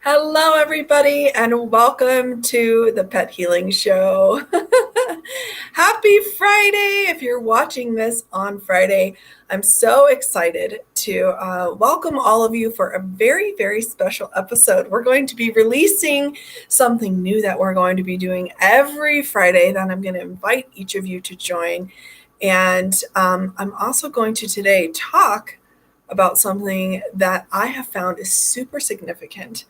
Hello, everybody, and welcome to the Pet Healing Show. Happy Friday! If you're watching this on Friday, I'm so excited to welcome all of you for a very, very special episode. We're going to be releasing something new that we're going to be doing every Friday that I'm going to invite each of you to join. And I'm also going to today talk about something that I have found is super significant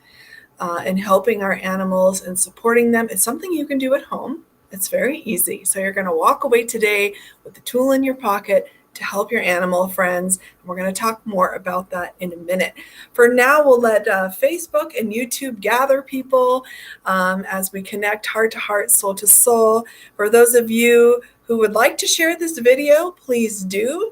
in helping our animals and supporting them. It's something you can do at home. It's very easy. So you're going to walk away today with the tool in your pocket to help your animal friends. And we're going to talk more about that in a minute. For now, we'll let Facebook and YouTube gather people as we connect heart to heart, soul to soul. For those of you who would like to share this video, please do.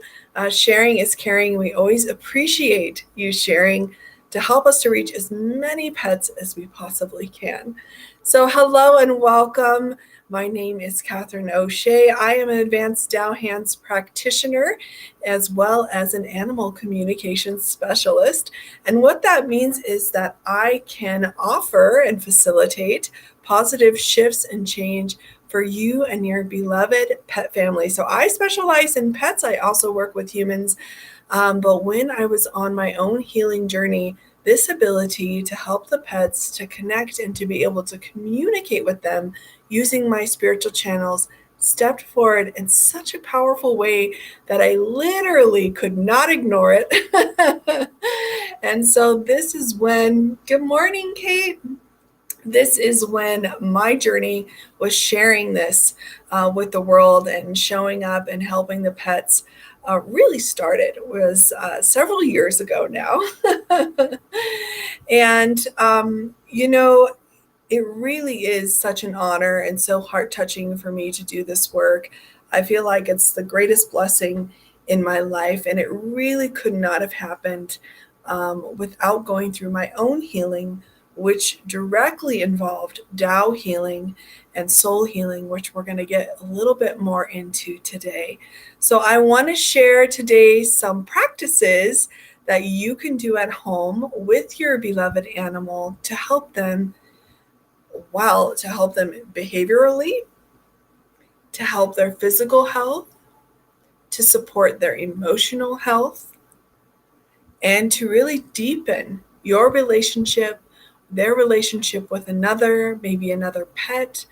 Sharing is caring. We always appreciate you sharing to help us to reach as many pets as we possibly can. So hello and welcome. My name is Katherine O'Shea. I am an advanced Dow Hands practitioner as well as an animal communication specialist. And what that means is that I can offer and facilitate positive shifts and change for you and your beloved pet family. So I specialize in pets. I also work with humans. But when I was on my own healing journey, this ability to help the pets to connect and to be able to communicate with them using my spiritual channels stepped forward in such a powerful way that I literally could not ignore it. And so this is when, good morning, Kate. This is when my journey was sharing this with the world and showing up and helping the pets really started. It was several years ago now. And, it really is such an honor and so heart-touching for me to do this work. I feel like it's the greatest blessing in my life, and it really could not have happened without going through my own healing, which directly involved Tao healing and soul healing, which we're going to get a little bit more into today. So I want to share today some practices that you can do at home with your beloved animal to help them, behaviorally, to help their physical health, to support their emotional health, and to really deepen your relationship, their relationship with another, maybe another pet,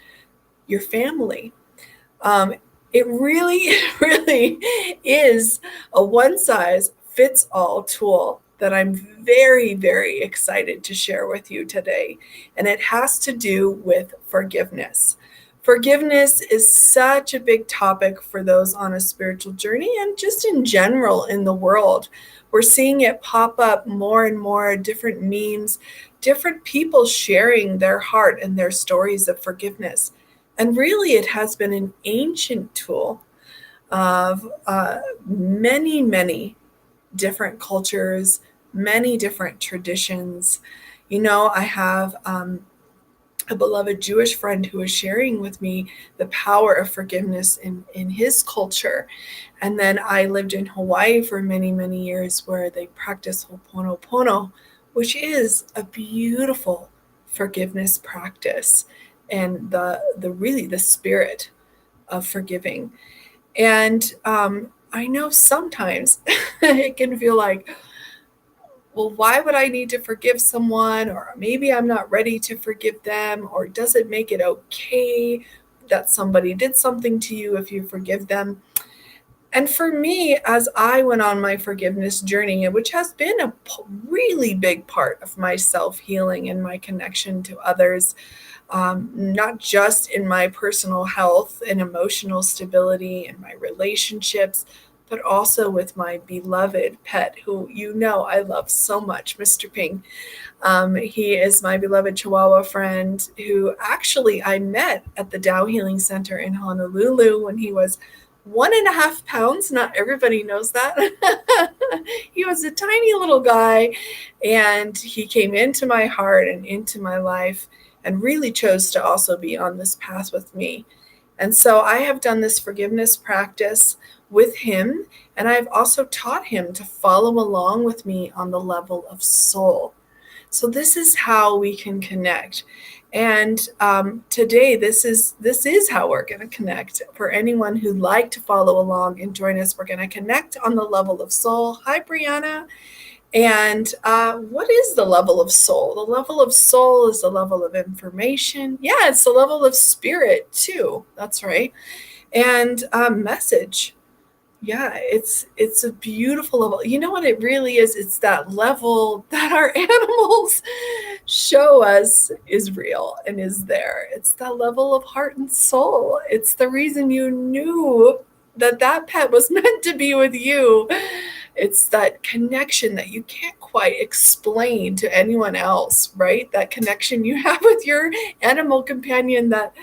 your family. It really is a one-size-fits-all tool that I'm very, very excited to share with you today. And it has to do with forgiveness. Forgiveness is such a big topic for those on a spiritual journey and just in general in the world. We're seeing it pop up more and more, different memes, different people sharing their heart and their stories of forgiveness. And really, it has been an ancient tool of many, many different cultures, many different traditions. I have a beloved Jewish friend who was sharing with me the power of forgiveness in his culture. And then I lived in Hawaii for many, many years where they practice Ho'oponopono, which is a beautiful forgiveness practice and the spirit of forgiving. And I know sometimes it can feel like, well, why would I need to forgive someone? Or maybe I'm not ready to forgive them. Or does it make it okay that somebody did something to you if you forgive them? And for me, as I went on my forgiveness journey, which has been a really big part of my self-healing and my connection to others, not just in my personal health and emotional stability and my relationships, but also with my beloved pet, who I love so much, Mr. Ping. He is my beloved Chihuahua friend who actually I met at the Tao Healing Center in Honolulu when he was 1.5 pounds. Not everybody knows that. He was a tiny little guy, and he came into my heart and into my life and really chose to also be on this path with me. And so I have done this forgiveness practice with him, and I've also taught him to follow along with me on the level of soul. So this is how we can connect. And today, this is how we're going to connect. For anyone who'd like to follow along and join us, we're going to connect on the level of soul. Hi, Brianna. And what is the level of soul? The level of soul is the level of information. Yeah, it's the level of spirit too. That's right. And message. Yeah, it's a beautiful level. You know what it really is? It's that level that our animals show us is real and is there. It's that level of heart and soul. It's the reason you knew that that pet was meant to be with you. It's that connection that you can't quite explain to anyone else, right? That connection you have with your animal companion that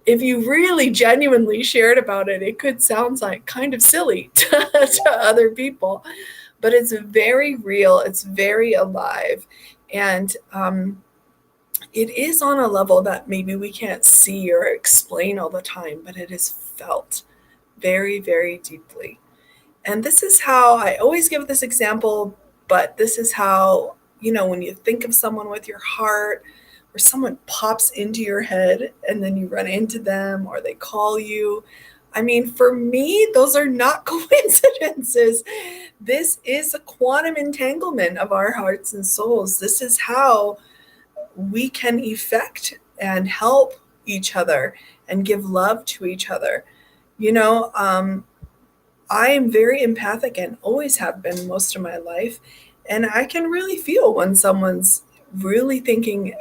if you really genuinely shared about it, it could sound like kind of silly to other people, but it's very real. It's very alive. And it is on a level that maybe we can't see or explain all the time, but it is felt very, very deeply. And this is how I always give this example, but this is how, when you think of someone with your heart, or someone pops into your head and then you run into them or they call you. I mean, for me, those are not coincidences. This is a quantum entanglement of our hearts and souls. This is how we can effect and help each other and give love to each other. I am very empathic and always have been most of my life. And I can really feel when someone's really thinking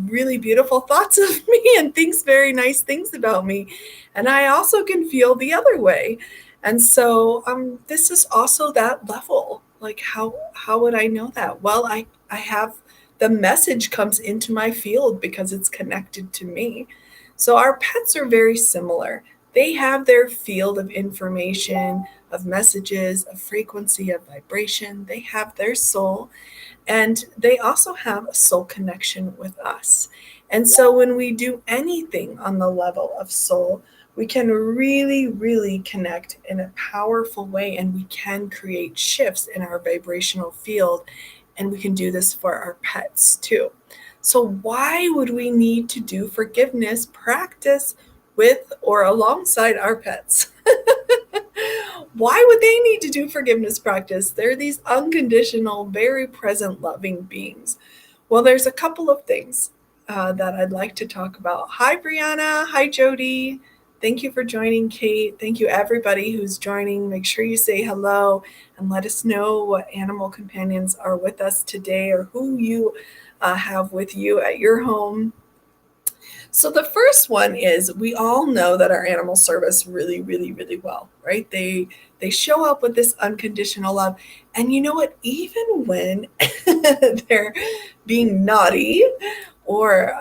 really beautiful thoughts of me and thinks very nice things about me. And I also can feel the other way. And so this is also that level. Like how would I know that? Well, I have the message comes into my field because it's connected to me. So our pets are very similar. They have their field of information, of messages, of frequency, of vibration. They have their soul, and they also have a soul connection with us. And so when we do anything on the level of soul, we can really, really connect in a powerful way, and we can create shifts in our vibrational field. And we can do this for our pets too. So why would we need to do forgiveness practice with or alongside our pets? Why would they need to do forgiveness practice? They're these unconditional, very present, loving beings. Well, there's a couple of things that I'd like to talk about. Hi, Brianna. Hi, Jody. Thank you for joining, Kate. Thank you, everybody who's joining. Make sure you say hello and let us know what animal companions are with us today or who you have with you at your home. So the first one is we all know that our animals serve us really, really, really well, right? They show up with this unconditional love. And you know what? Even when they're being naughty or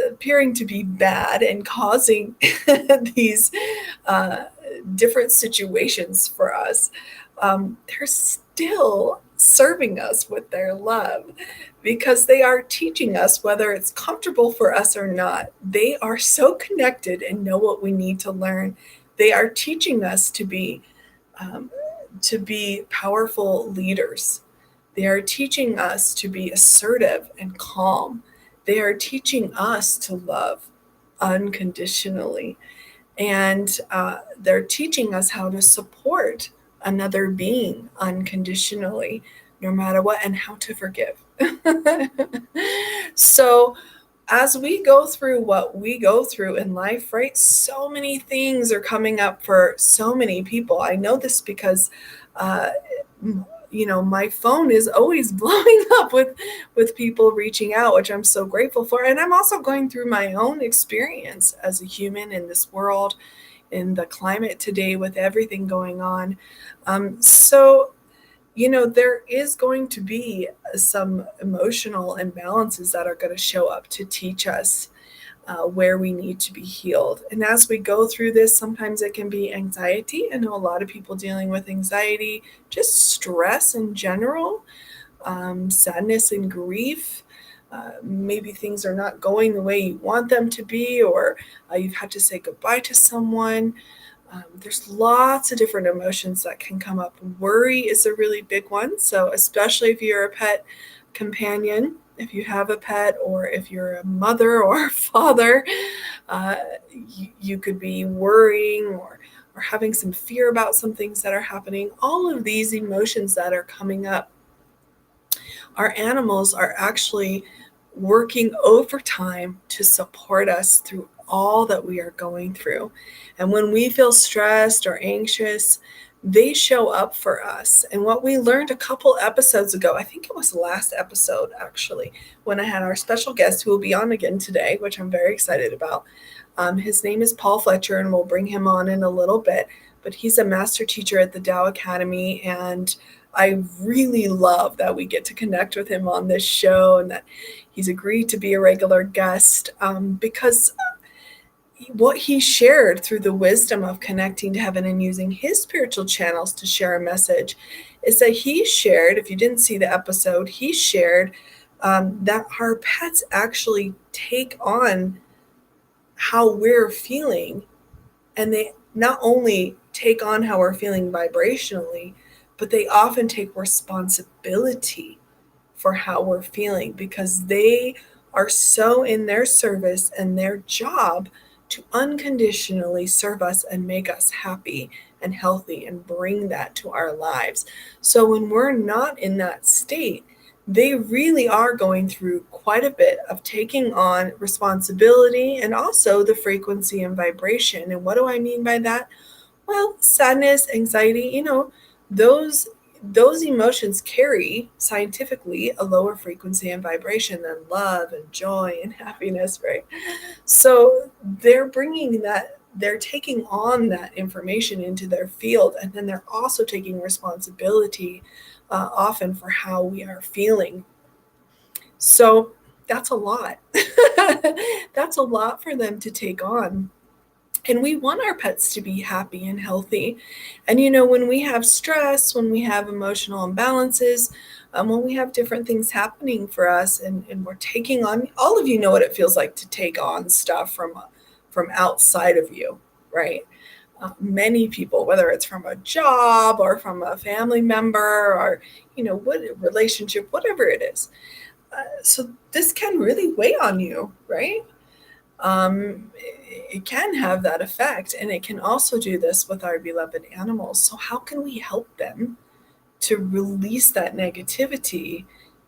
appearing to be bad and causing these different situations for us, they're still serving us with their love because they are teaching us whether it's comfortable for us or not. They are so connected and know what we need to learn. They are teaching us to be powerful leaders. They are teaching us to be assertive and calm. They are teaching us to love unconditionally. And they're teaching us how to support another being unconditionally, no matter what, and how to forgive. So as we go through what we go through in life, right, so many things are coming up for so many people. I know this because my phone is always blowing up with people reaching out, which I'm so grateful for. And I'm also going through my own experience as a human in this world, in the climate today with everything going on. So there is going to be some emotional imbalances that are going to show up to teach us where we need to be healed. And as we go through this, sometimes it can be anxiety. I know a lot of people dealing with anxiety, just stress in general, sadness and grief. Maybe things are not going the way you want them to be, or you've had to say goodbye to someone. There's lots of different emotions that can come up. Worry is a really big one. So especially if you're a pet companion if you have a pet, or if you're a mother or a father, you could be worrying or having some fear about some things that are happening. All of these emotions that are coming up, our animals are actually working overtime to support us through all that we are going through. And when we feel stressed or anxious, they show up for us. And what we learned a couple episodes ago, I think it was the last episode actually, when I had our special guest who will be on again today, which I'm very excited about. His name is Paul Fletcher, and we'll bring him on in a little bit. But he's a master teacher at the Tao Academy, and I really love that we get to connect with him on this show and that he's agreed to be a regular guest, because what he shared through the wisdom of connecting to heaven and using his spiritual channels to share a message is that he shared, if you didn't see the episode, he shared that our pets actually take on how we're feeling, and they not only take on how we're feeling vibrationally, but they often take responsibility for how we're feeling, because they are so in their service and their job to unconditionally serve us and make us happy and healthy and bring that to our lives. So when we're not in that state, they really are going through quite a bit of taking on responsibility and also the frequency and vibration. And what do I mean by that? Well, sadness, anxiety, those emotions carry scientifically a lower frequency and vibration than love and joy and happiness, right? So they're taking on that information into their field, and then they're also taking responsibility often for how we are feeling. So that's a lot. That's a lot for them to take on. And we want our pets to be happy and healthy. And when we have stress, when we have emotional imbalances, when we have different things happening for us, and we're taking on, all of you know what it feels like to take on stuff from outside of you, right? Many people, whether it's from a job or from a family member or, what relationship, whatever it is. So this can really weigh on you, right? It can have that effect, and it can also do this with our beloved animals. So how can we help them to release that negativity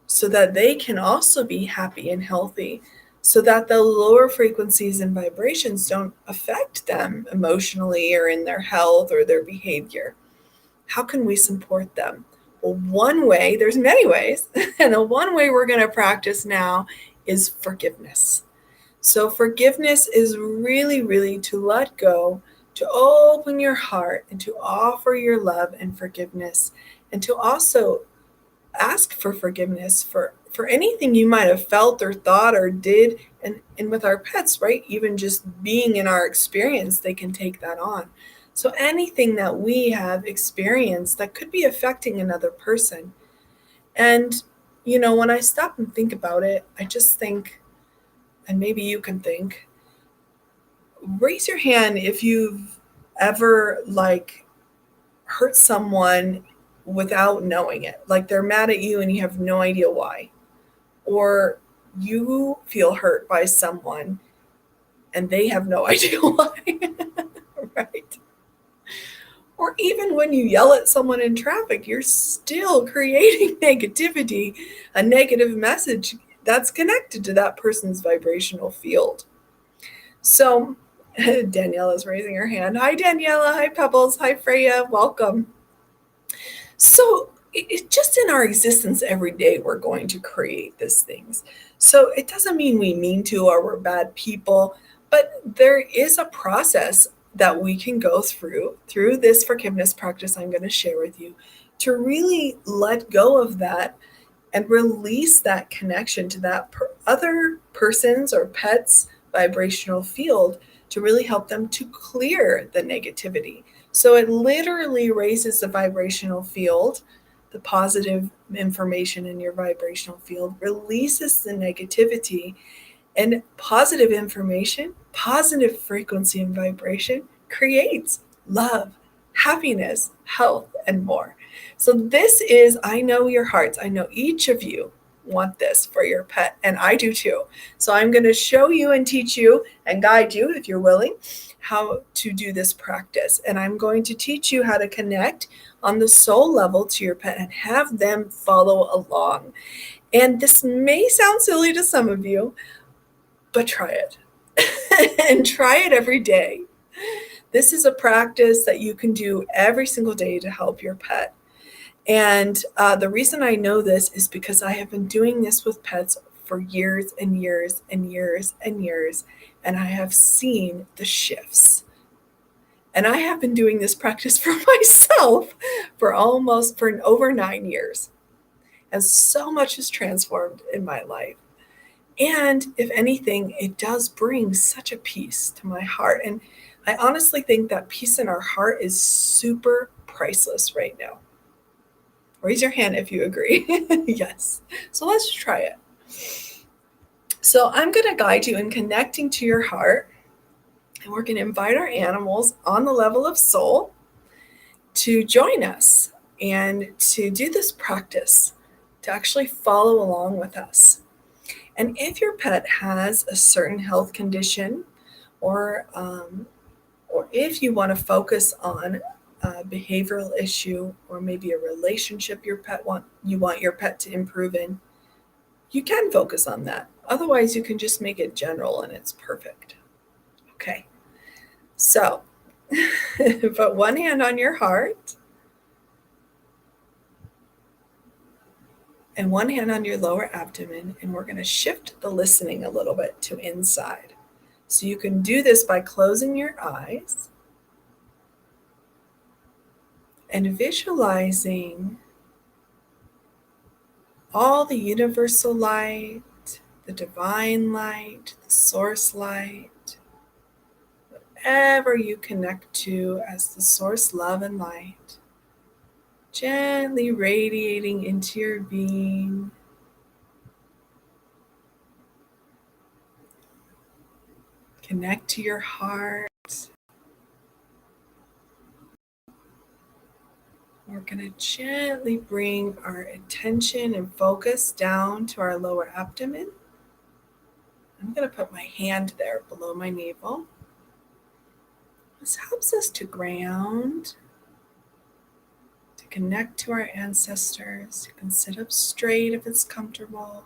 so that they can also be happy and healthy, so that the lower frequencies and vibrations don't affect them emotionally or in their health or their behavior? How can we support them? Well, one way, there's many ways, and the one way we're going to practice now is forgiveness. So forgiveness is really, really to let go, to open your heart, and to offer your love and forgiveness, and to also ask for forgiveness for anything you might have felt or thought or did. And with our pets, right, even just being in our experience, they can take that on. So anything that we have experienced that could be affecting another person. And, when I stop and think about it, I just think, and maybe you can think, raise your hand if you've ever hurt someone without knowing it. Like they're mad at you and you have no idea why. Or you feel hurt by someone and they have no idea why. Right? Or even when you yell at someone in traffic, you're still creating negativity, a negative message that's connected to that person's vibrational field. So Daniela's raising her hand. Hi, Daniela. Hi, Pebbles. Hi, Freya. Welcome. So it just in our existence every day, we're going to create these things. So it doesn't mean we mean to or we're bad people, but there is a process that we can go through this forgiveness practice I'm going to share with you, to really let go of that and release that connection to that other person's or pet's vibrational field, to really help them to clear the negativity. So it literally raises the vibrational field, the positive information in your vibrational field, releases the negativity, and positive information, positive frequency and vibration creates love, happiness, health, and more. So this is, I know your hearts. I know each of you want this for your pet, and I do too. So I'm going to show you and teach you and guide you, if you're willing, how to do this practice. And I'm going to teach you how to connect on the soul level to your pet and have them follow along. And this may sound silly to some of you, but try it. And try it every day. This is a practice that you can do every single day to help your pet. And the reason I know this is because I have been doing this with pets for years and years and years and years, and I have seen the shifts. And I have been doing this practice for myself for over 9 years. And so much has transformed in my life. And if anything, it does bring such a peace to my heart. And I honestly think that peace in our heart is super priceless right now. Raise your hand if you agree. Yes. So let's try it. So I'm going to guide you in connecting to your heart. And we're going to invite our animals on the level of soul to join us and to do this practice, to actually follow along with us. And if your pet has a certain health condition, or if you want to focus on a behavioral issue, or maybe a relationship you want your pet to improve in, you can focus on that. Otherwise, you can just make it general and it's perfect. Okay. So put one hand on your heart and one hand on your lower abdomen, and we're going to shift the listening a little bit to inside. So you can do this by closing your eyes and visualizing all the universal light, the divine light, the source light, whatever you connect to as the source love and light, gently radiating into your being. Connect to your heart. We're going to gently bring our attention and focus down to our lower abdomen. I'm going to put my hand there below my navel. This helps us to ground, to connect to our ancestors. You can sit up straight if it's comfortable.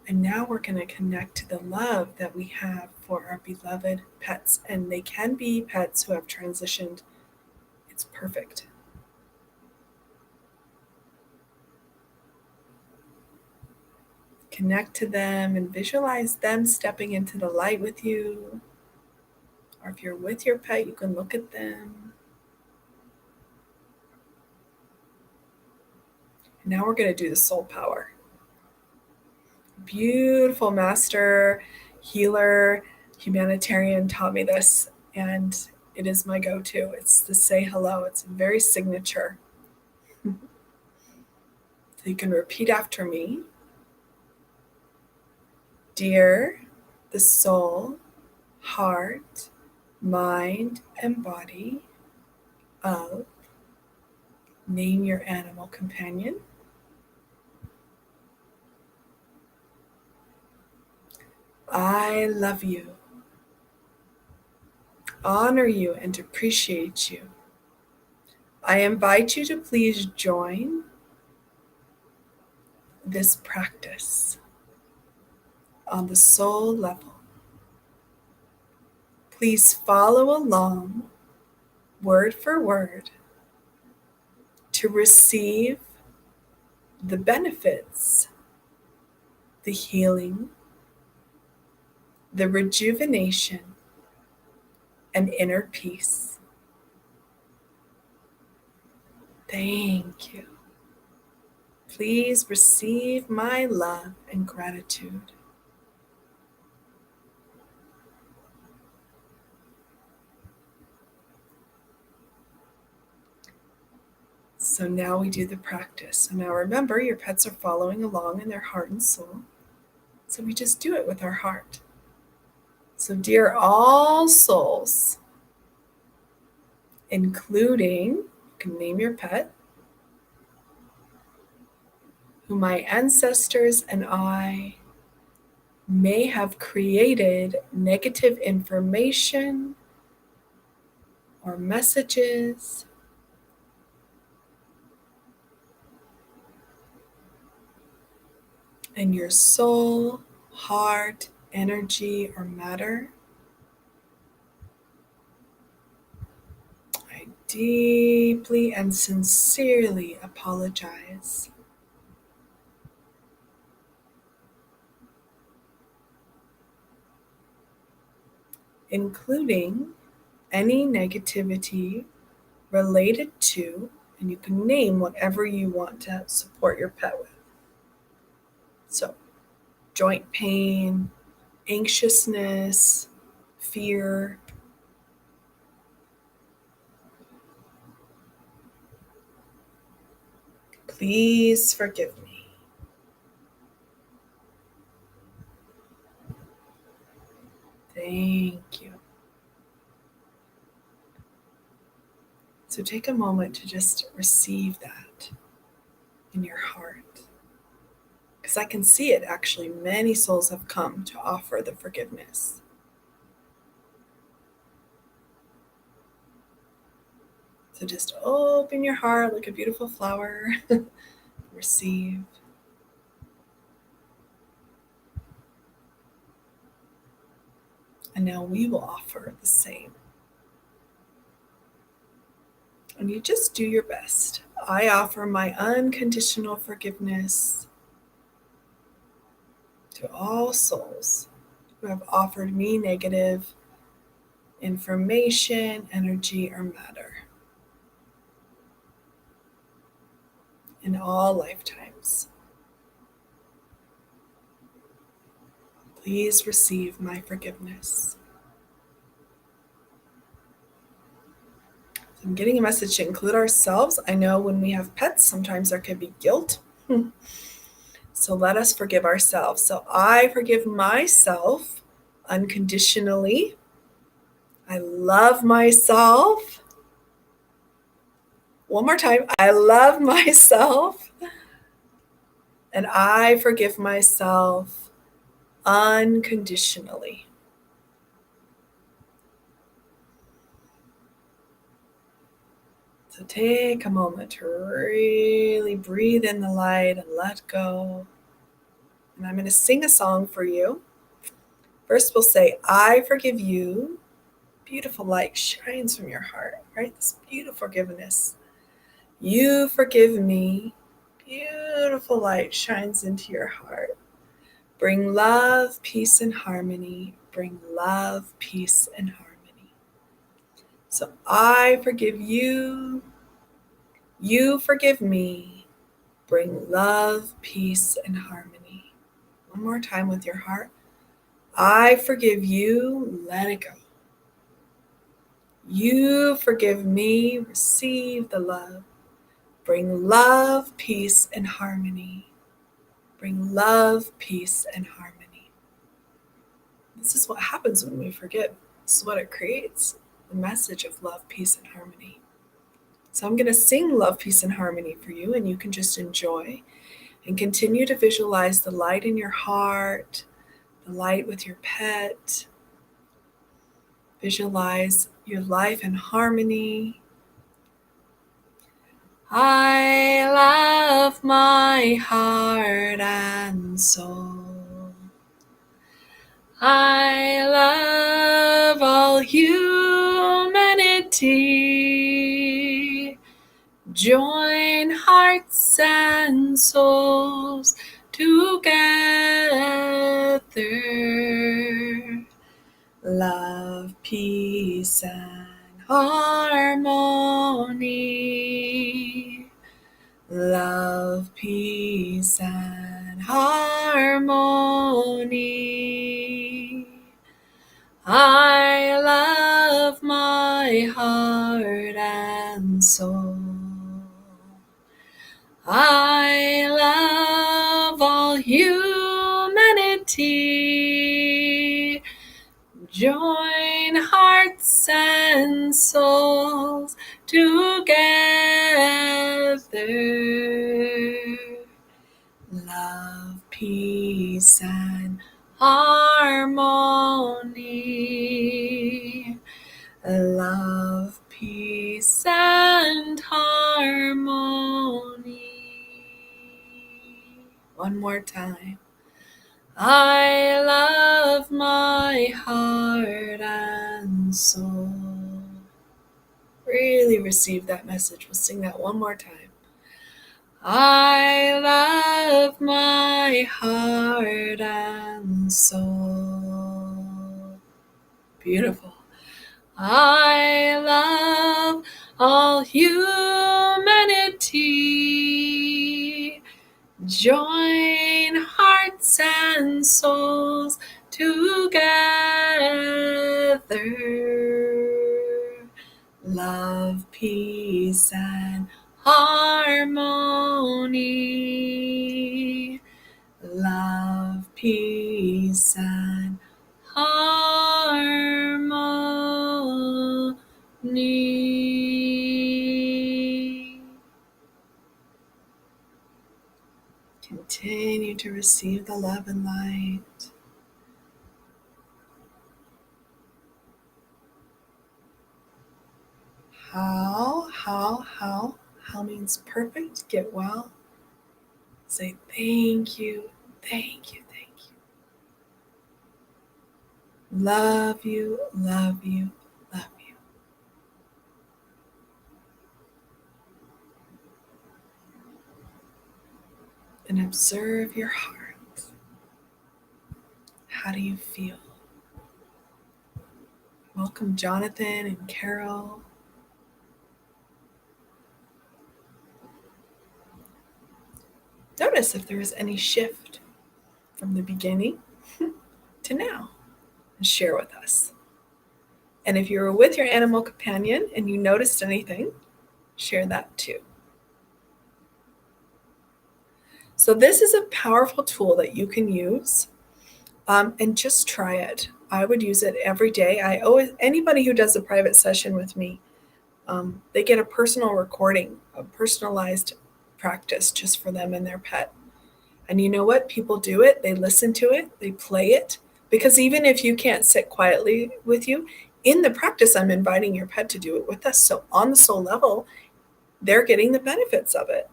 And now we're going to connect to the love that we have for our beloved pets. And they can be pets who have transitioned. It's perfect. Connect to them and visualize them stepping into the light with you. Or if you're with your pet, you can look at them. And now we're going to do the soul power. Beautiful master, healer, humanitarian taught me this, and it is my go-to. It's to say hello. It's very signature. So you can repeat after me. Dear the soul, heart, mind, and body of, name your animal companion. I love you, honor you, and appreciate you. I invite you to please join this practice on the soul level. Please follow along word for word to receive the benefits, the healing, the rejuvenation, and inner peace. Thank you. Please receive my love and gratitude. So now we do the practice. So now remember, your pets are following along in their heart and soul. So we just do it with our heart. So dear all souls, including, you can name your pet, who my ancestors and I may have created negative information or messages in your soul, heart, energy, or matter. I deeply and sincerely apologize. Including any negativity related to, and you can name whatever you want to support your pet with. So, joint pain, anxiousness, fear. Please forgive me. Thank you. So take a moment to just receive that in your heart. Because I can see it actually. Many souls have come to offer the forgiveness. So just open your heart like a beautiful flower. Receive. And now we will offer the same. And you just do your best. I offer my unconditional forgiveness to all souls who have offered me negative information, energy, or matter in all lifetimes. Please receive my forgiveness. I'm getting a message to include ourselves. I know when we have pets, sometimes there could be guilt. So let us forgive ourselves. So I forgive myself unconditionally. I love myself. One more time. I love myself. And I forgive myself unconditionally. So take a moment to really breathe in the light and let go. And I'm going to sing a song for you. First, we'll say, I forgive you. Beautiful light shines from your heart, right? This beautiful forgiveness. You forgive me. Beautiful light shines into your heart. Bring love, peace, and harmony. Bring love, peace, and harmony. So I forgive you. You forgive me. Bring love, peace, and harmony. One more time with your heart. I forgive you. Let it go. You forgive me. Receive the love. Bring love, peace, and harmony. Bring love, peace, and harmony. This is what happens when we forgive. This is what it creates. The message of love, peace, and harmony. So I'm going to sing love, peace, and harmony for you, and you can just enjoy and continue to visualize the light in your heart, the light with your pet. Visualize your life in harmony. I love my heart and soul. I love all humanity. Join hearts and souls together. Love, peace, and harmony. Love, peace, and harmony. I love my heart and soul. I love all humanity. Join hearts and souls together. love, peace, and harmony. Love, peace, and harmony. One more time. I love my heart and soul. Really receive that message. We'll sing that one more time. I love my heart and soul. Beautiful. I love all humanity. Join hearts and souls together. Love, peace, and harmony. Love, peace, and harmony. Continue to receive the love and light. How means perfect. Get well. Say thank you, thank you, thank you. Love you, love you, love you. And observe your heart. How do you feel? Welcome, Jonathan and Carol. Notice if there is any shift from the beginning to now, and share with us. And if you were with your animal companion and you noticed anything, share that too. So this is a powerful tool that you can use, and just try it. I would use it every day. Anybody who does a private session with me, they get a personal recording, a personalized practice just for them and their pet. And you know what? People do it. They listen to it. They play it. Because even if you can't sit quietly with you, in the practice, I'm inviting your pet to do it with us. So on the soul level, they're getting the benefits of it.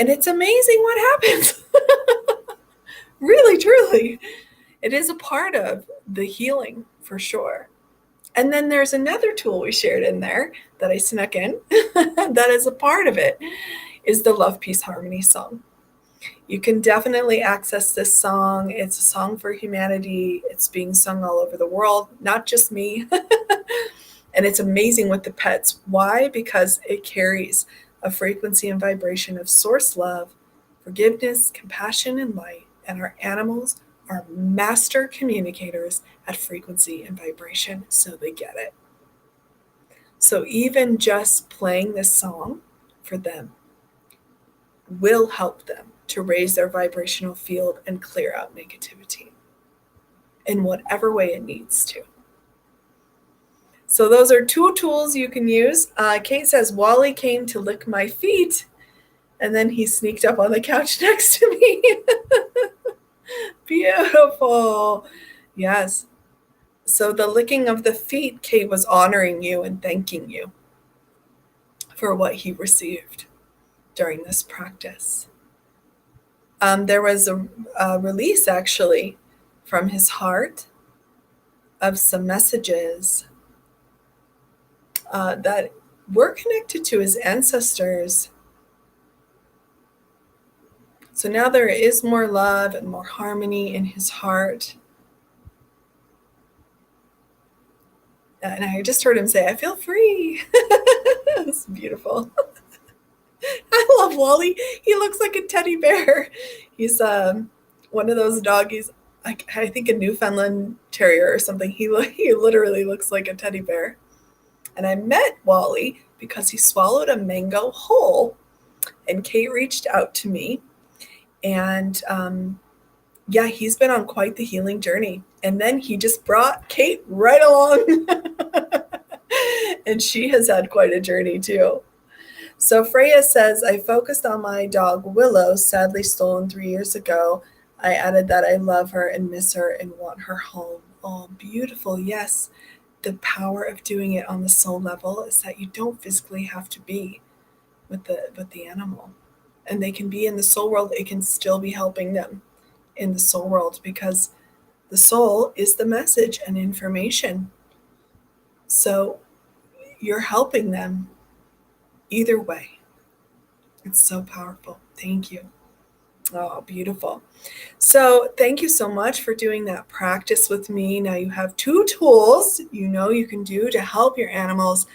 And it's amazing what happens. Really, truly. It is a part of the healing for sure. And then there's another tool we shared in there that I snuck in that is a part of it, is the Love, Peace, Harmony song. You can definitely access this song. It's a song for humanity. It's being sung all over the world, not just me. And it's amazing with the pets. Why? Because it carries a frequency and vibration of source love, forgiveness, compassion, and light. And our animals are master communicators at frequency and vibration, so they get it. So even just playing this song for them will help them to raise their vibrational field and clear out negativity in whatever way it needs to. So those are two tools you can use. Kate says, Wally came to lick my feet, and then he sneaked up on the couch next to me. Beautiful. Yes. So the licking of the feet, Kate was honoring you and thanking you for what he received during this practice. There was a release actually from his heart of some messages that were connected to his ancestors. So now there is more love and more harmony in his heart. And I just heard him say, I feel free. It's beautiful. I love Wally. He looks like a teddy bear. He's one of those doggies, I think a Newfoundland Terrier or something. He literally looks like a teddy bear. And I met Wally because he swallowed a mango whole. And Kate reached out to me. And he's been on quite the healing journey. And then he just brought Kate right along. And she has had quite a journey too. So Freya says, I focused on my dog Willow, sadly stolen 3 years ago. I added that I love her and miss her and want her home. Oh, beautiful. Yes. The power of doing it on the soul level is that you don't physically have to be with the animal. And they can be in the soul world. It can still be helping them in the soul world because the soul is the message and information. So you're helping them either way. It's so powerful. Thank you. Oh, beautiful. So thank you so much for doing that practice with me. Now you have 2 tools you can do to help your animals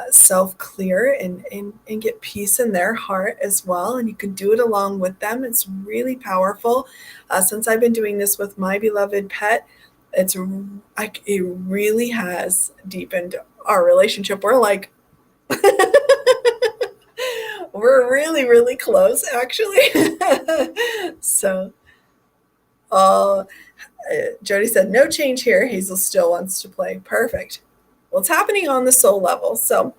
self-clear and get peace in their heart as well. And you can do it along with them. It's really powerful. Since I've been doing this with my beloved pet, it really has deepened our relationship. We're like, we're really, really close, actually. So, Jody said, no change here. Hazel still wants to play. Perfect. Well, it's happening on the soul level. So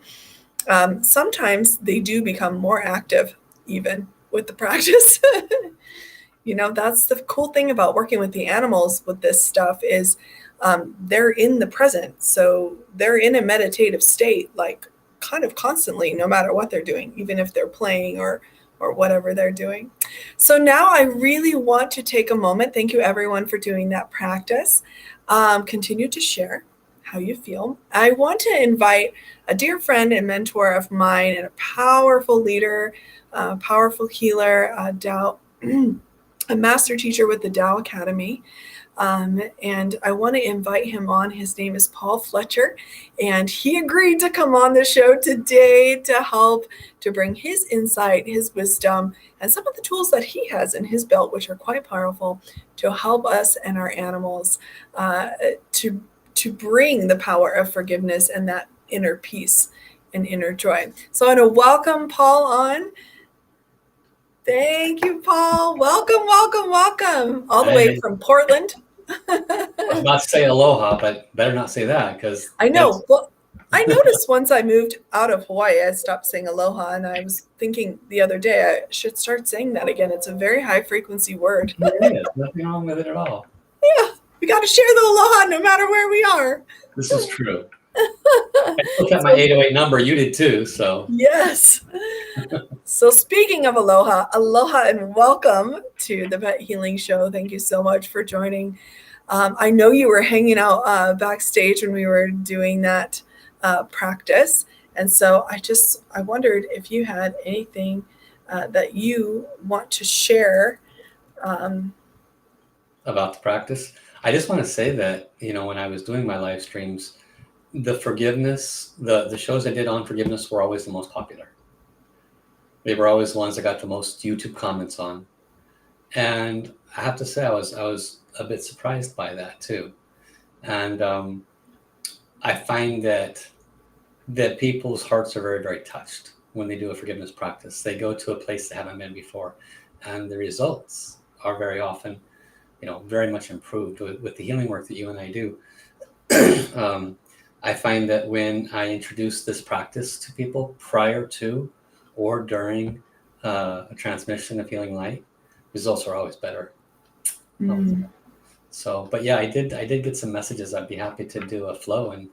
sometimes they do become more active even with the practice. That's the cool thing about working with the animals with this stuff is they're in the present. So they're in a meditative state, like kind of constantly, no matter what they're doing, even if they're playing or whatever they're doing. So now I really want to take a moment. Thank you everyone for doing that practice. Continue to share how you feel. I want to invite a dear friend and mentor of mine and a powerful leader, powerful healer, Tao, a master teacher with the Tao Academy. And I want to invite him on. His name is Paul Fletcher, and he agreed to come on the show today to help to bring his insight, his wisdom, and some of the tools that he has in his belt, which are quite powerful, to help us and our animals to bring the power of forgiveness and that inner peace and inner joy. So I want to welcome Paul on. Thank you, Paul. Welcome, welcome, welcome. All the way from Portland. I was about to say aloha, but better not say that because I know. Well, I noticed once I moved out of Hawaii, I stopped saying aloha, and I was thinking the other day I should start saying that again. It's a very high frequency word. There is nothing wrong with it at all. Yeah, we got to share the aloha no matter where we are. This is true. I looked at my 808 number. You did too, so. Yes. So speaking of aloha and welcome to the Pet Healing Show. Thank you so much for joining. I know you were hanging out backstage when we were doing that practice. And so I wondered if you had anything that you want to share. About the practice. I just want to say that, when I was doing my live streams, the forgiveness, the shows I did on forgiveness were always the most popular. They were always the ones that got the most YouTube comments on. And I have to say, I was a bit surprised by that too. And I find that people's hearts are very, very touched when they do a forgiveness practice. They go to a place they haven't been before, and the results are very often, very much improved with the healing work that you and I do. I find that when I introduce this practice to people prior to or during a transmission of healing light, results are always better. So, but yeah, I did get some messages. I'd be happy to do a flow and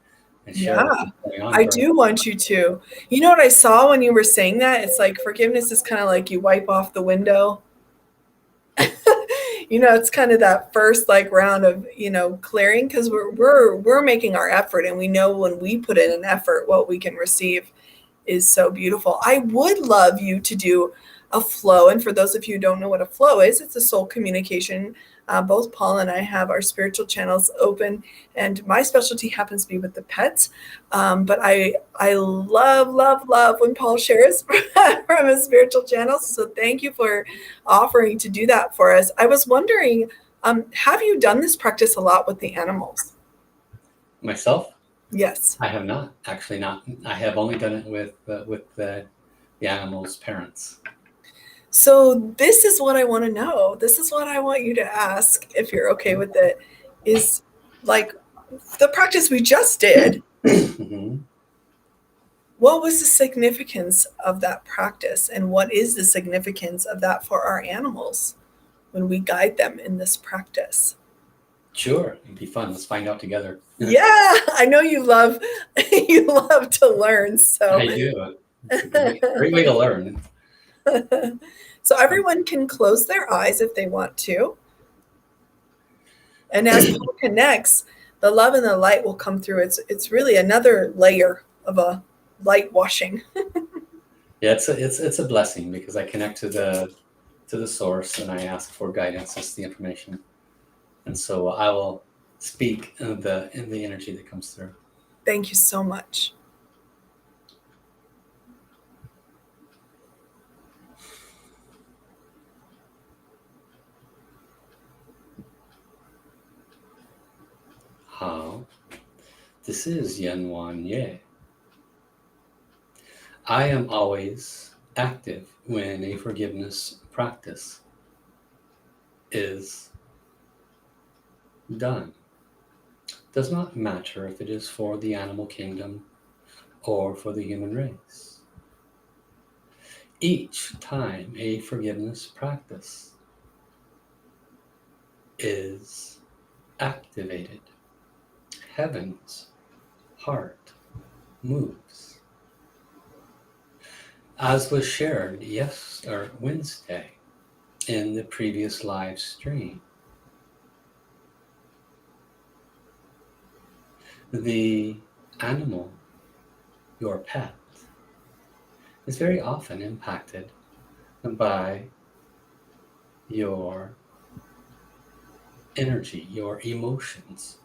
share what's going on. I do want you to. You know what I saw when you were saying that? It's like forgiveness is kind of like you wipe off the window. It's kind of that first round of clearing, because we're making our effort, and we know when we put in an effort, what we can receive is so beautiful. I would love you to do a flow. And for those of you who don't know what a flow is, it's a soul communication. Both Paul and I have our spiritual channels open, and my specialty happens to be with the pets. But I love, love, love when Paul shares from his spiritual channels. So thank you for offering to do that for us. I was wondering, have you done this practice a lot with the animals? Myself? Yes. I have not, actually not. I have only done it with the animals' parents. So this is what I want to know. This is what I want you to ask, if you're okay with it, is like the practice we just did. Mm-hmm. what was the significance of that practice? And what is the significance of that for our animals when we guide them in this practice? Sure, it'd be fun. Let's find out together. Yeah, I know you love you love to learn. So I do. It's a great way to learn. so everyone can close their eyes if they want to. And as Paul connects, the love and the light will come through. It's really another layer of a light washing. Yeah, it's a blessing because I connect to the source and I ask for guidance as the information, and so I will speak in the energy that comes through. Thank you so much. How? This is Yen Wan Ye. I am always active when a forgiveness practice is done. Does not matter if it is for the animal kingdom or for the human race. Each time a forgiveness practice is activated, heaven's heart moves. As was shared Wednesday in the previous live stream, the animal, your pet, is very often impacted by your energy, your emotions,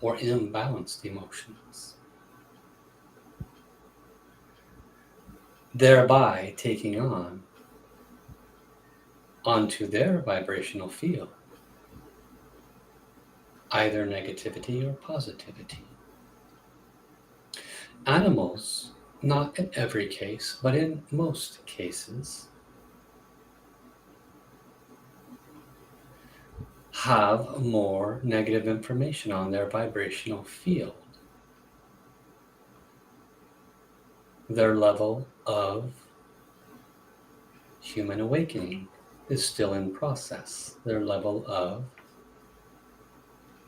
or imbalanced emotions, thereby taking onto their vibrational field either negativity or positivity. Animals, not in every case, but in most cases, have more negative information on their vibrational field. Their level of human awakening is still in process. Their level of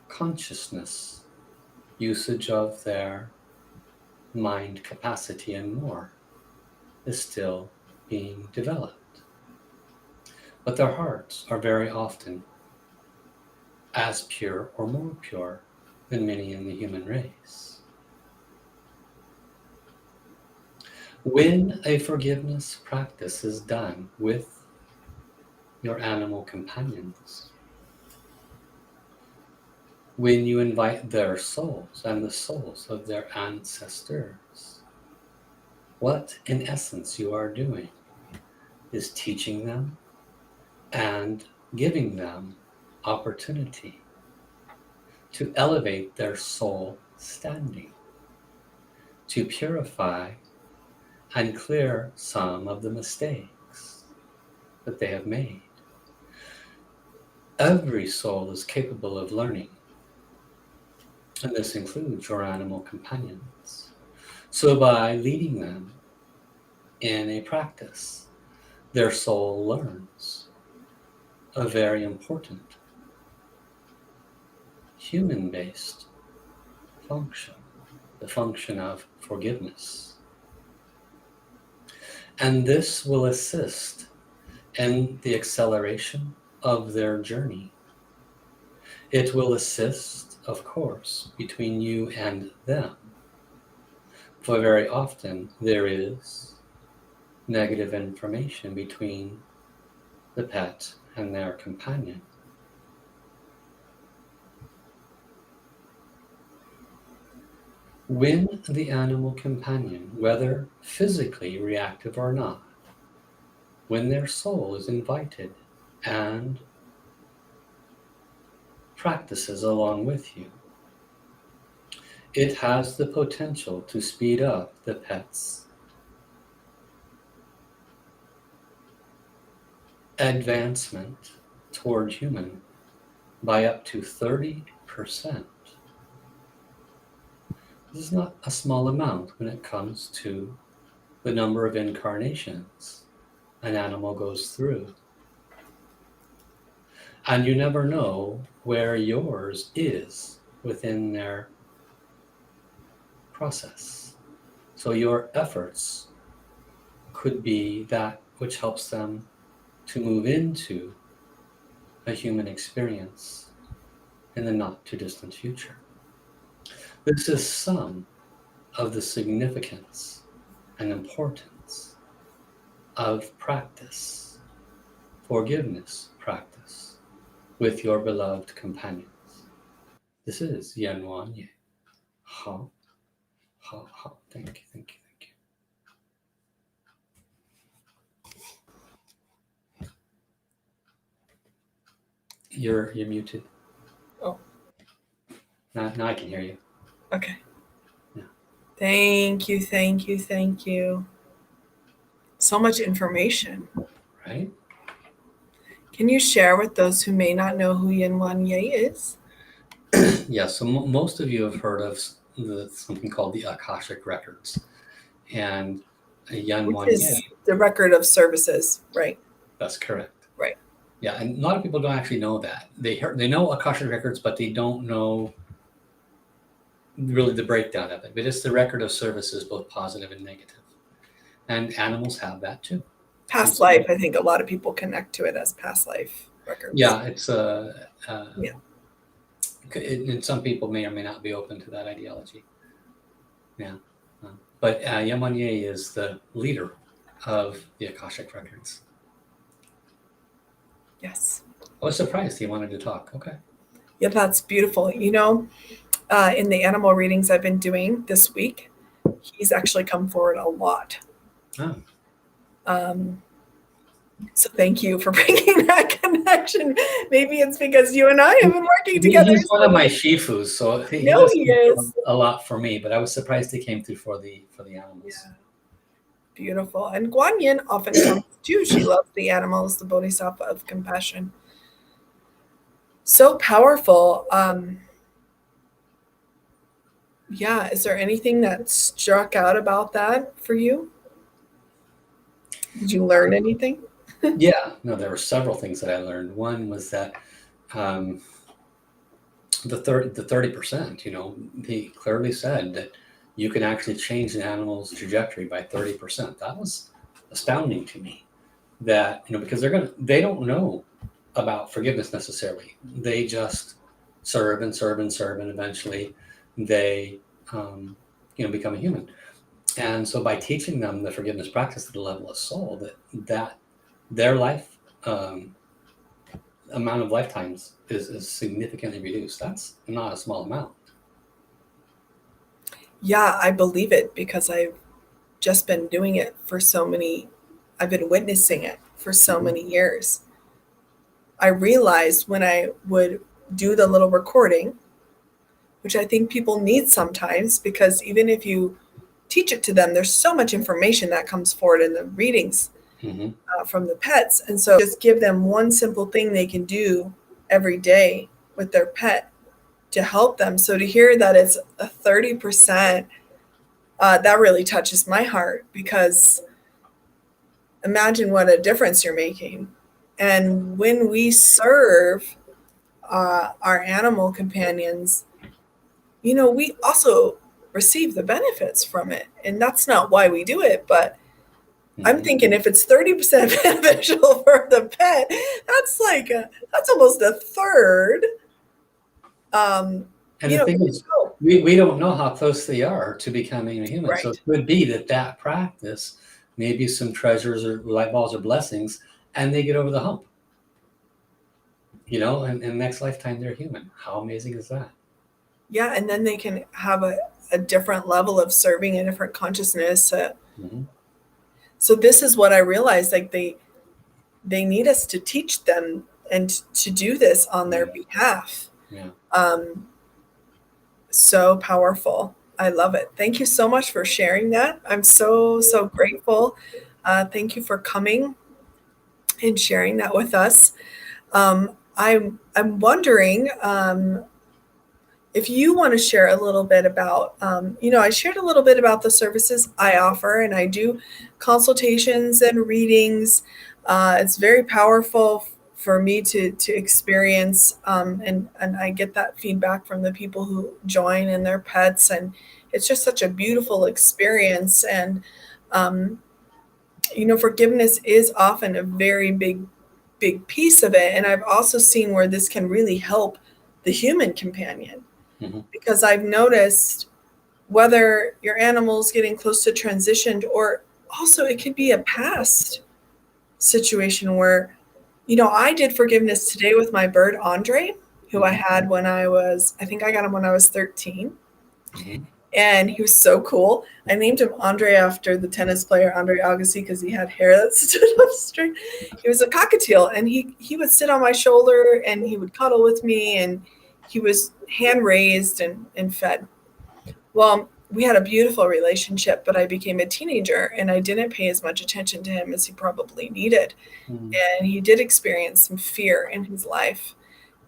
consciousness, usage of their mind capacity and more is still being developed. But their hearts are very often as pure or more pure than many in the human race. When a forgiveness practice is done with your animal companions, when you invite their souls and the souls of their ancestors, what in essence you are doing is teaching them and giving them opportunity to elevate their soul standing, to purify and clear some of the mistakes that they have made. Every soul is capable of learning, and this includes your animal companions. So by leading them in a practice, their soul learns a very important human-based function, the function of forgiveness. And this will assist in the acceleration of their journey. It will assist, of course, between you and them. For very often there is negative information between the pet and their companion. When the animal companion, whether physically reactive or not, when their soul is invited and practices along with you, it has the potential to speed up the pet's advancement toward human by up to 30%. This is not a small amount when it comes to the number of incarnations an animal goes through. And you never know where yours is within their process. So your efforts could be that which helps them to move into a human experience in the not too distant future. This is some of the significance and importance of practice, forgiveness practice with your beloved companions. This is Yan Wan Ye. Ha, ha, ha. Thank you, thank you, thank you. You're muted. Oh. Now I can hear you. Okay. Yeah. Thank you, thank you, thank you. So much information. Right? Can you share with those who may not know who Yin Wan Ye is? Yeah, so most of you have heard of something called the Akashic Records. And Yan Wan Which is Ye. the record of services, right? That's correct. Right. Yeah, and a lot of people don't actually know that. They know Akashic Records, but they don't know really the breakdown of it. But it's the record of services, both positive and negative. And animals have that too. Past life, I think a lot of people connect to it as past life records. Yeah, it's yeah. And some people may or may not be open to that ideology. Yeah. But Yan Wan Ye is the leader of the Akashic Records. Yes. I was surprised he wanted to talk. Okay. Yeah, that's beautiful. You know, in the animal readings I've been doing this week, he's actually come forward a lot. Oh. So thank you for bringing that connection. Maybe it's because you and I have been working together. He's one of my shifus, so he is a lot for me. But I was surprised he came through for the animals. Yeah. Beautiful. And Guan Yin often comes too. She loves the animals, the bodhisattva of compassion. So powerful. Yeah. Is there anything that struck out about that for you? Did you learn anything? Yeah. No, there were several things that I learned. One was that the 30%, you know, he clearly said that you can actually change an animal's trajectory by 30%. That was astounding to me. That, you know, because they don't know about forgiveness necessarily. They just serve and serve and serve, and eventually they you know, become a human. And so by teaching them the forgiveness practice at the level of soul, that their life amount of lifetimes is significantly reduced. That's not a small amount. Yeah, I believe it because I've just been doing it for I've been witnessing it for so many years. I realized when I would do the little recording, which I think people need sometimes, because even if you teach it to them, there's so much information that comes forward in the readings from the pets. And so just give them one simple thing they can do every day with their pet to help them. So to hear that it's a 30%, that really touches my heart, because imagine what a difference you're making. And when we serve our animal companions, you know, we also receive the benefits from it. And that's not why we do it, but I'm thinking if it's 30% beneficial for the pet, that's almost a third. And the thing is, we don't know how close they are to becoming a human. Right. So it could be that practice, maybe some treasures or light balls or blessings, and they get over the hump. You know, and next lifetime they're human. How amazing is that? Yeah, and then they can have a different level of serving, a different consciousness. So this is what I realized, like they need us to teach them and to do this on their behalf. Yeah. So powerful. I love it. Thank you so much for sharing that. I'm so grateful. Thank you for coming and sharing that with us. I'm wondering, if you want to share a little bit about, I shared a little bit about the services I offer, and I do consultations and readings. It's very powerful for me to experience, and I get that feedback from the people who join and their pets, and it's just such a beautiful experience. And um, forgiveness is often a very big piece of it, and I've also seen where this can really help the human companion, Mm-hmm. because I've noticed whether your animal's getting close to transitioned, or also it could be a past situation where, I did forgiveness today with my bird, Andre, who I Mm-hmm. had I think I got him when I was 13. Mm-hmm. And he was so cool. I named him Andre after the tennis player Andre Agassi because he had hair that stood up straight. He was a cockatiel, and he would sit on my shoulder and he would cuddle with me, and he was hand raised and fed. Well, we had a beautiful relationship, but I became a teenager and I didn't pay as much attention to him as he probably needed. Mm-hmm. And he did experience some fear in his life.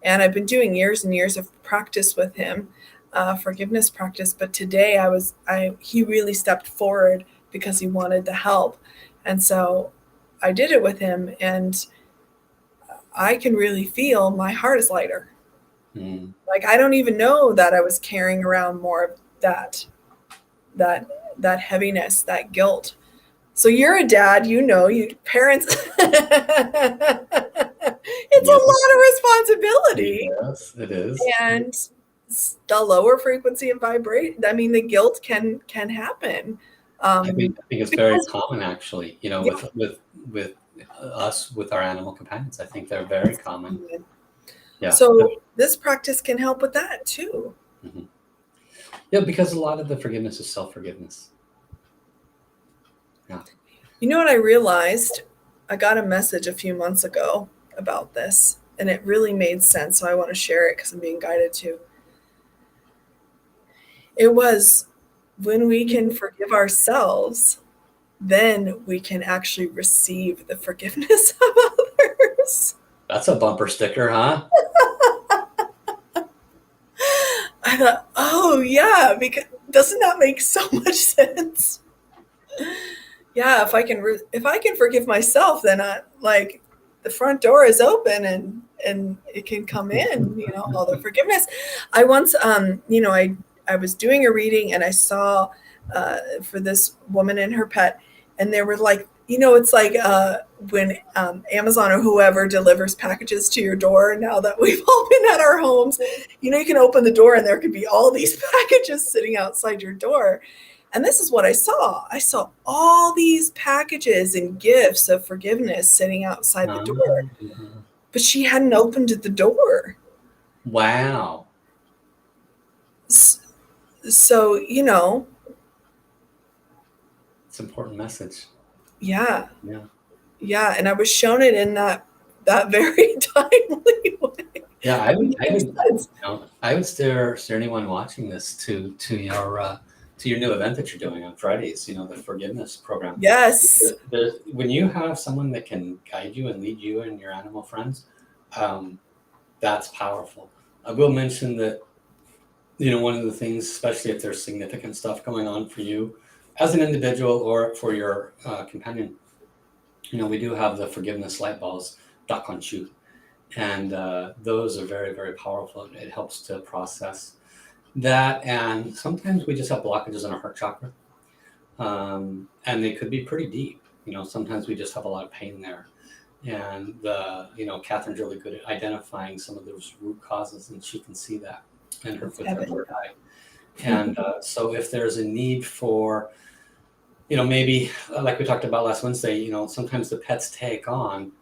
And I've been doing years and years of practice with him, forgiveness practice. But today he really stepped forward because he wanted the help. And so I did it with him, and I can really feel my heart is lighter. Mm-hmm. Like, I don't even know that I was carrying around more of that that heaviness, that guilt. So you're a dad, you parents. It's a Yes, lot of responsibility, yes, it is. and the lower frequency of vibration. I mean, the guilt can happen. I think it's very Because common actually, yeah, with us with our animal companions. I think they're very common. Yeah. so this practice can help with that too. Mhm. Yeah, because a lot of the forgiveness is self-forgiveness. Yeah. You know what I realized? I got a message a few months ago about this, and it really made sense. So I want to share it because I'm being guided to. It was, when we can forgive ourselves, then we can actually receive the forgiveness of others. That's a bumper sticker, huh? I thought, oh yeah, because doesn't that make so much sense? Yeah, if I can forgive myself, then the front door is open, and it can come in, all the forgiveness. I once, I was doing a reading, and I saw for this woman and her pet, and they were like, it's like when Amazon or whoever delivers packages to your door. Now that we've all been at our homes, you can open the door and there could be all these packages sitting outside your door. And this is what I saw. I saw all these packages and gifts of forgiveness sitting outside the door, Mhm. but she hadn't opened the door. Wow. So, It's an important message. yeah, Yeah. yeah. And I was shown it in that very timely way. Yeah, It makes sense. I would steer anyone watching this to your new event that you're doing on Fridays. The forgiveness program. Yes. When you have someone that can guide you and lead you and your animal friends, that's powerful. I will mention that one of the things, especially if there's significant stuff going on for you as an individual or for your companion, we do have the forgiveness light balls, Dakon Shu. And those are very, very powerful. It helps to process that. And sometimes we just have blockages in our heart chakra. And they could be pretty deep. Sometimes we just have a lot of pain there. And Catherine's really good at identifying some of those root causes, and she can see that in her with her third eye. And so if there's a need for, maybe like we talked about last Wednesday, sometimes the pets take on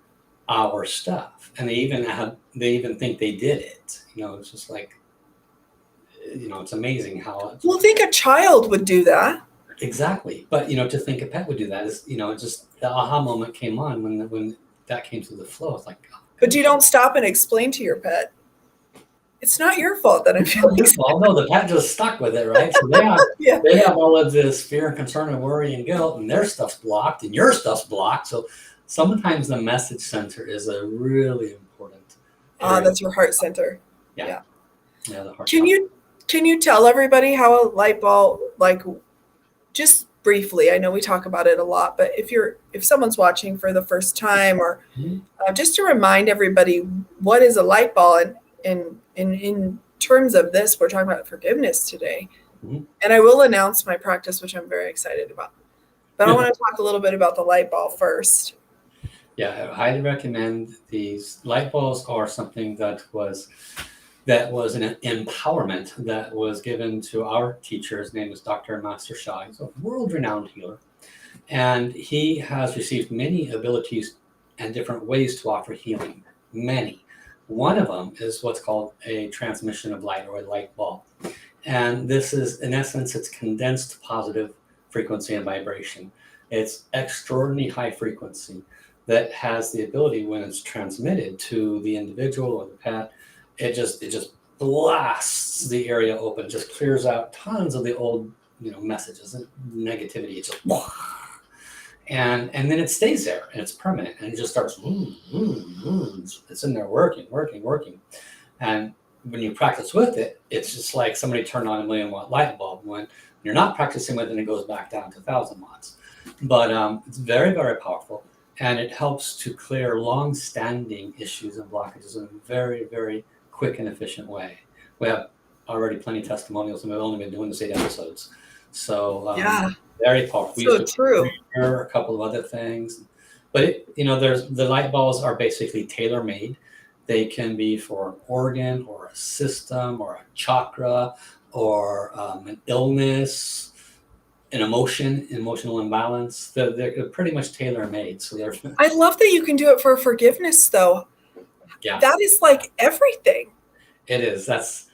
our stuff, and they even think they did it. It's just like, it's amazing how Well, think a child would do that. exactly. But to think a pet would do that is, just the aha moment came on when that came through the flow. It's like, oh, But you don't stop and explain to your pet, it's not your fault that I'm feeling sad. well, no, the pet just stuck with it, right? So Yeah. they have all of this fear and concern and worry and guilt, and their stuff's blocked, and your stuff's blocked. So sometimes the message center is a really important area. That's your heart center. Yeah, the heart. Can you Can you tell everybody how a light bulb, like, just briefly, I know we talk about it a lot, but if someone's watching for the first time, or just to remind everybody, what is a light bulb? And in terms of this, we're talking about forgiveness today. Mhm. And I will announce my practice, which I'm very excited about. But I want to talk a little bit about the light bulb first. Yeah, I highly recommend these. Light bulbs are something that was an empowerment that was given to our teacher. His name is Dr. Master Shah. He's a world-renowned healer, and he has received many abilities and different ways to offer healing. Many. One of them is what's called a transmission of light, or a light bulb. And this is, in essence, it's condensed positive frequency and vibration. It's extraordinarily high frequency that has the ability, when it's transmitted to the individual or the pet, it just blasts the area open, just clears out tons of the old, messages and negativity. It's just and then it stays there, and it's permanent, and it just starts. It's in there working. And when you practice with it, it's just like somebody turned on a 1,000,000-watt light bulb. When you're not practicing with it, it goes back down to 1,000 watts. But it's very, very powerful, and it helps to clear long-standing issues and blockages in a very, very quick and efficient way. We have already plenty of testimonials, and we've only been doing this 8 episodes. So very powerful. We So used to true. a couple of other things, but there's the light bulbs are basically tailor-made. They can be for an organ or a system or a chakra or an illness, an emotional imbalance. They're pretty much tailor-made. So they're. I love that you can do it for forgiveness, though. Yeah, that is like everything. It is. That's,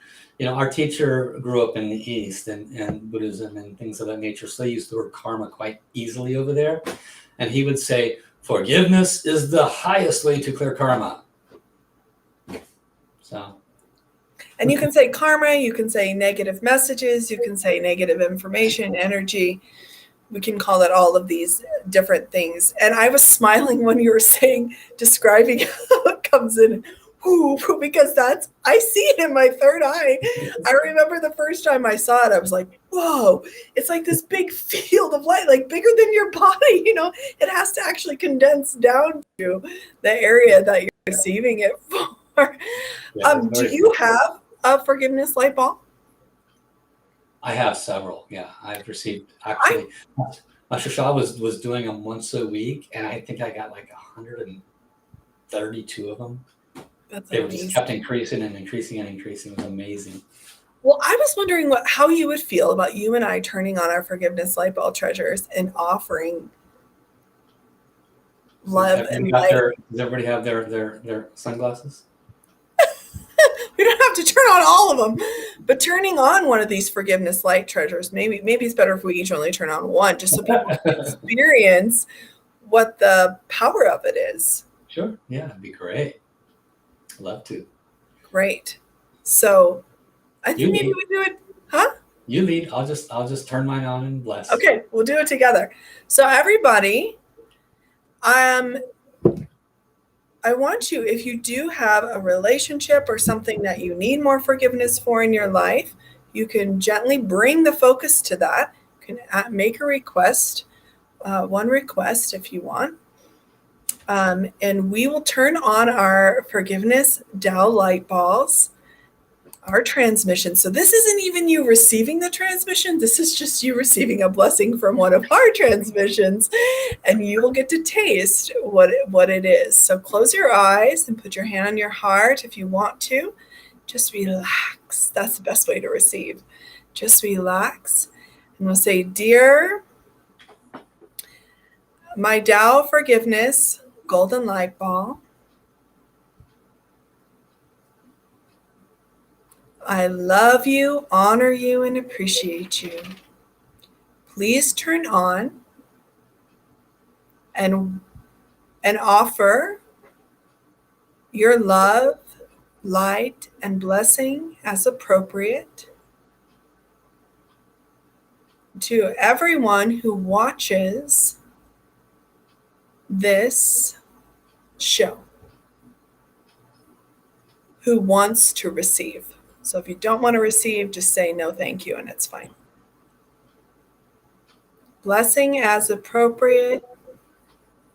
our teacher grew up in the East and Buddhism and things of that nature. So they used the word karma quite easily over there. And he would say, forgiveness is the highest way to clear karma. So. And you can say karma, you can say negative messages, you can say negative information, energy. We can call it all of these different things. And I was smiling when you were describing how it comes in, because I see it in my third eye. I remember the first time I saw it, I was like, whoa, it's like this big field of light, like bigger than your body. It has to actually condense down to the area that you're receiving it for. Do you have a forgiveness light bulb? I have several. Yeah, I've received, actually. Master Shah was doing them once a week, and I think I got like 132 of them. They were just kept increasing and increasing and increasing. It was amazing. Well, I was wondering how you would feel about you and I turning on our forgiveness light bulb treasures and offering love and light. Does everybody have their sunglasses? We don't have to turn on all of them, but turning on one of these forgiveness light treasures, maybe it's better if we each only turn on one, just so people can experience what the power of it is. Sure. Yeah, it'd be great. Love to. Great. So I think maybe we do it. Huh? You lead. I'll just turn mine on and bless. Okay, we'll do it together. So everybody, I want you, if you do have a relationship or something that you need more forgiveness for in your life, you can gently bring the focus to that. You can make a request, one request if you want. And we will turn on our forgiveness Tao light balls, our transmission. So this isn't even you receiving the transmission. This is just you receiving a blessing from one of our transmissions, and you will get to taste what it is. So close your eyes and put your hand on your heart if you want to. Just relax. That's the best way to receive. Just relax. And we'll say, dear, my Tao forgiveness golden light ball, I love you, honor you, and appreciate you. Please turn on and offer your love, light, and blessing as appropriate to everyone who watches this show, who wants to receive. So if you don't want to receive, just say no, thank you, and it's fine. Blessing as appropriate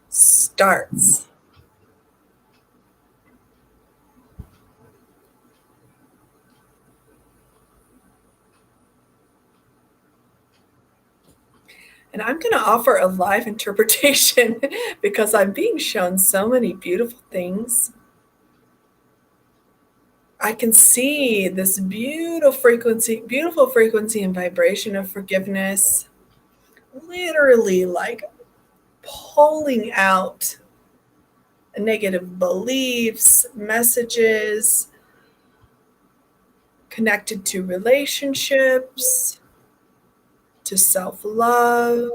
starts. And I'm going to offer a live interpretation because I'm being shown so many beautiful things. I can see this beautiful frequency and vibration of forgiveness, literally like pulling out negative beliefs, messages connected to relationships, to self-love.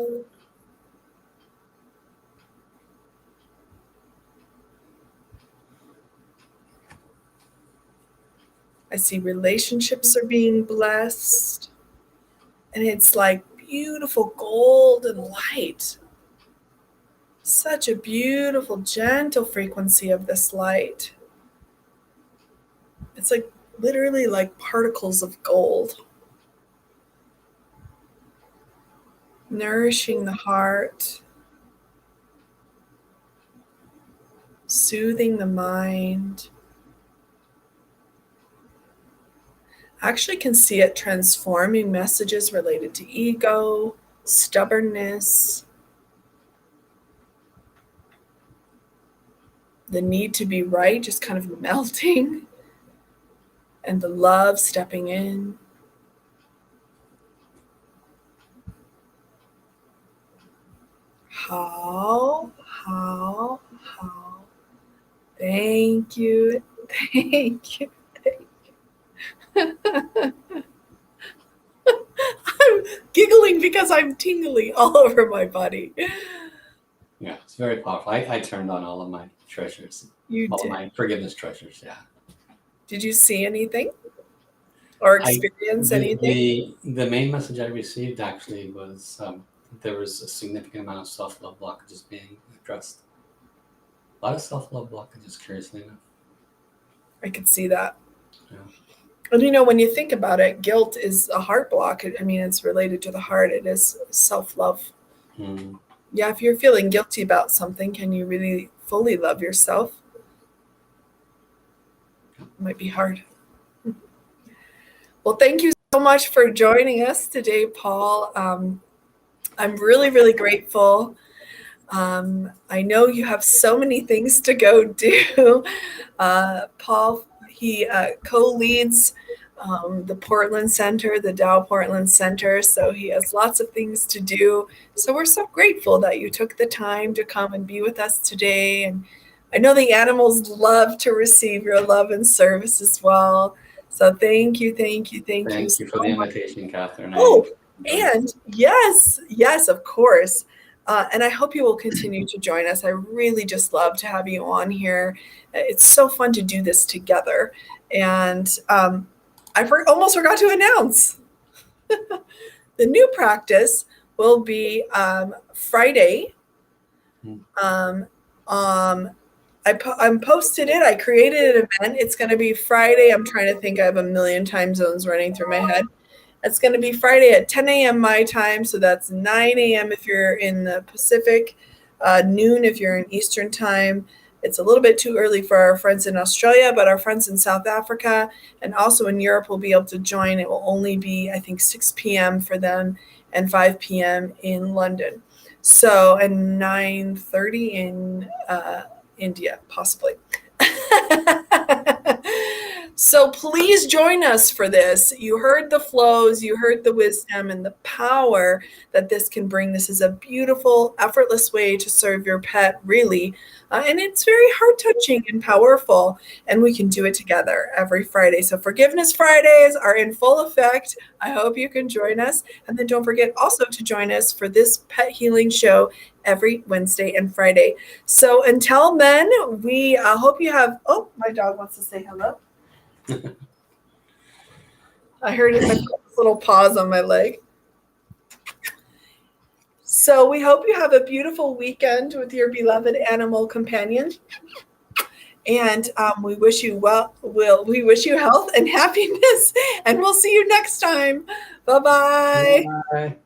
I see relationships are being blessed, and it's like beautiful golden light. Such a beautiful, gentle frequency of this light. It's like literally like particles of gold, nourishing the heart, soothing the mind. I actually can see it transforming messages related to ego, stubbornness, the need to be right just kind of melting, and the love stepping in. How? Thank you. Thank you. I'm giggling because I'm tingly all over my body. Yeah, it's very powerful. I turned on all of my treasures. You all did. of my forgiveness treasures, yeah. Did you see anything or experience anything? The main message I received actually was there was a significant amount of self-love blockages being addressed. A lot of self-love blockages, curiously enough. I could see that. Yeah. And when you think about it, guilt is a heart block. I mean, it's related to the heart. It is self-love. Mm. Yeah, if you're feeling guilty about something, can you really fully love yourself? It might be hard. Well, thank you so much for joining us today, Paul. I'm really, really grateful. I know you have so many things to go do. Paul, he co-leads the Portland Center, the Dow Portland Center, so he has lots of things to do. So we're so grateful that you took the time to come and be with us today. And I know the animals love to receive your love and service as well. So thank you Thank you for the invitation, Catherine. Oh, and yes, of course. And I hope you will continue to join us. I really just love to have you on here. It's so fun to do this together. And almost forgot to announce the new practice will be Friday. I posted it. I created an event. It's going to be Friday. I'm trying to think. I have a million time zones running through my head. It's going to be Friday at 10 a.m. my time. So that's 9 a.m. if you're in the Pacific, noon if you're in Eastern time. It's a little bit too early for our friends in Australia, but our friends in South Africa and also in Europe will be able to join. It will only be, I think, 6 p.m. for them and 5 p.m. in London. So, and 9:30 in India, possibly. So please join us for this. You heard the flows, you heard the wisdom and the power that this can bring. This is a beautiful, effortless way to serve your pet, really. And it's very heart-touching and powerful, and we can do it together every Friday. So Forgiveness Fridays are in full effect. I hope you can join us. And then don't forget also to join us for this pet healing show every Wednesday and Friday. So until then, we hope you have, oh, my dog wants to say hello. I heard a little pause on my leg. So we hope you have a beautiful weekend with your beloved animal companion. And we wish you we wish you health and happiness, and we'll see you next time. Bye-bye. Bye.